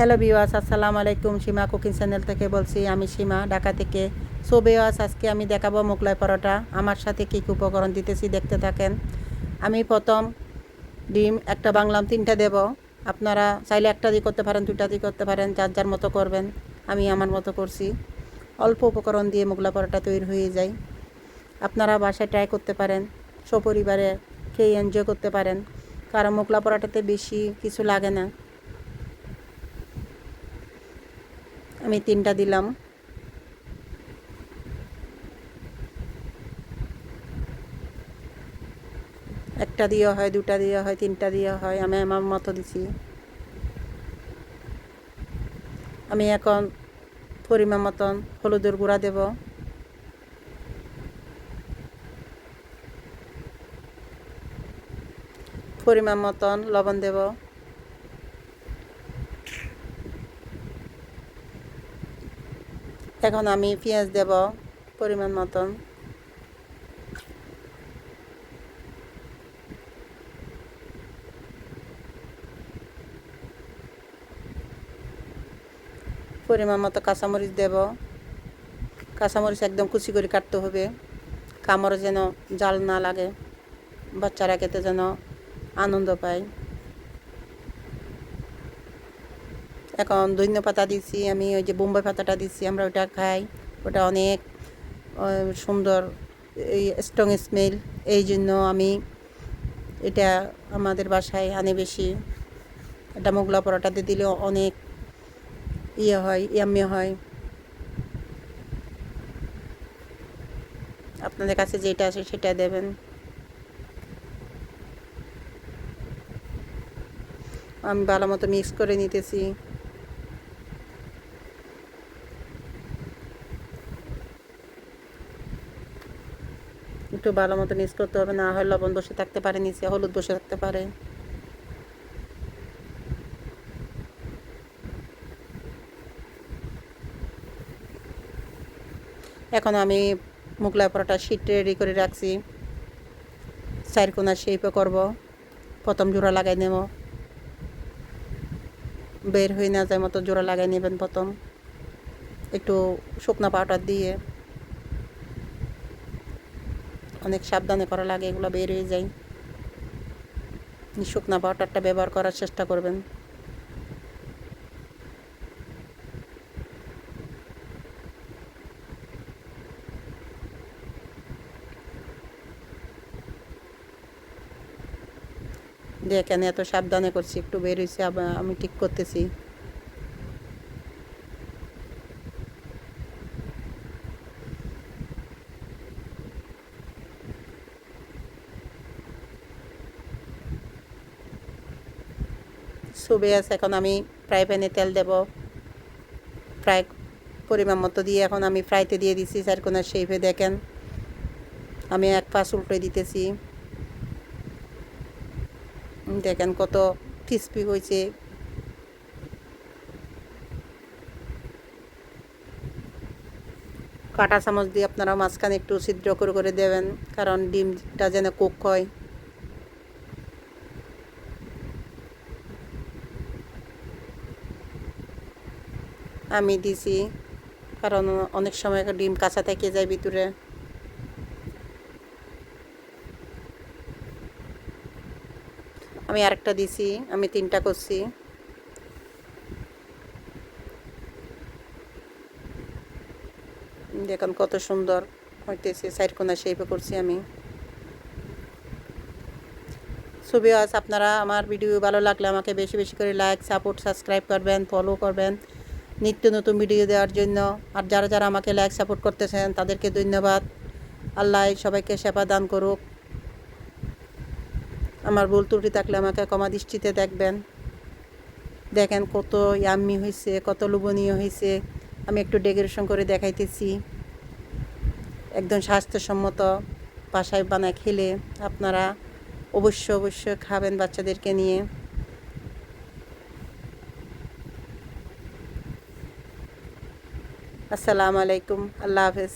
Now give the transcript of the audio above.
Hello viewers, আসসালামু আলাইকুম। সীমা cooking channel থেকে বলছি। আমি সীমা, ঢাকা থেকে। সো ভিউয়ার্স, আজকে আমি দেখাবো মোগলাই পরোটা। আমার সাথে কী কী উপকরণ দিতেছি দেখতে থাকেন। আমি প্রথম ডিম একটা বাংলাম, 3টা দেব। আপনারা চাইলে একটা দিয়ে করতে পারেন, 2টা দিয়ে করতে পারেন, যার যার মতো করবেন। আমি আমার মতো করছি। অল্প উপকরণ দিয়ে মোগলাই পরোটা তৈরি হয়ে যায়। আপনারা বাসায় ট্রাই করতে পারেন, সপরিবারে খেয়ে এনজয় করতে পারেন, কারণ মোগলাই পরোটাতে বেশি কিছু লাগে না। আমি 3টা দিলাম। একটা দিয়ে হয়, 2টা দিয়ে হয়, 3টা দিয়ে হয়, আমি আমার মতো দিছি। আমি এখন পরিমাণ মতন হলুদের গুঁড়া দেব, পরিমাণ মতন লবণ দেব, এখন আমি পেঁয়াজ দেব পরিমাণ মতন, পরিমাণ মতো কাঁচামরিচ দেব। কাঁচামরিচ একদম কুচি করে কাটতে হবে, কামড়ে যেন জাল না লাগে, বাচ্চারা খেতে যেন আনন্দ পায়। এখন ধনিয়া পাতা দিচ্ছি, আমি ওই যে বোম্বাই পাতাটা দিচ্ছি, আমরা ওটা খাই, ওটা অনেক সুন্দর, এই স্ট্রং স্মেল, এই জন্য আমি এটা আমাদের বাসায় আনে বেশি। এটা মোগলাই পরোটাতে দিলে অনেক হয়, ইয়াম্মি হয়। আপনাদের কাছে যেটা আছে সেটা দেবেন। আমি ভালো মতো মিক্স করে নিতেছি। একটু ভালো মতো মিক্স করতে হবে, না হয় লবণ বসে থাকতে পারে, নিচে হলুদ বসে থাকতে পারে। এখন আমি মোগলাই পরোটা শীট রেডি করে রাখছি, 4 কোণা শেপে করব। প্রথম জোড়া লাগাই নেব, বের হয়ে না যায় মতো জোড়া লাগাই নেবেন। প্রথম একটু শুকনো পাউডার দিয়ে, অনেক সাবধানে করা লাগে, এগুলো বের হয়ে যায়। শুকনো পাউডারটা ব্যবহার করার চেষ্টা করবেন। দেখেন এত সাবধানে করছি, একটু বের হয়েছে, আবার আমি ঠিক করতেছি। সুবে আছে, এখন আমি ফ্রাই প্যানে তেল দেব, ফ্রাই পরিমাণ মতো দিয়ে এখন আমি ফ্রাইতে দিয়ে দিচ্ছি 4 কোণা শেপে। দেখেন আমি এক পাশ উল্টে দিতেছি, দেখেন কত ক্রিস্পি হয়েছে। কাঁটা চামচ দিয়ে আপনারা মাঝখানে একটু ছিদ্র করে করে দেবেন, কারণ ডিমটা যেন কুক হয়। আমি দিছি, কারণ অনেক সময় ডিম কাঁচা থেকে যায় ভিতরে। আমি আরেকটা দিছি, আমি 3টা করছি। দেখুন কত সুন্দর হইতেছে, 4 কোণা শেপে করছি আমি। ছবি আজ আপনারা আমার ভিডিও ভালো লাগলে আমাকে বেশি বেশি করে লাইক, সাপোর্ট, সাবস্ক্রাইব করবেন, ফলো করবেন নিত্য নতুন ভিডিও দেওয়ার জন্য। আর যারা যারা আমাকে লাইক সাপোর্ট করতেছেন তাদেরকে ধন্যবাদ। আল্লাহ সবাইকে সেবা দান করুক। আমার ভুল ত্রুটি থাকলে আমাকে ক্ষমা দৃষ্টিতে দেখবেন। দেখেন কত ইয়াম্মি হয়েছে, কত লোভনীয় হয়েছে। আমি একটু ডেকোরেশন করে দেখাইতেছি। একদম স্বাস্থ্যসম্মত, বাসায় বানায় খেলে আপনারা অবশ্যই খাবেন বাচ্চাদেরকে নিয়ে। আসসালামু আলাইকুম, আল্লাহ হাফেজ।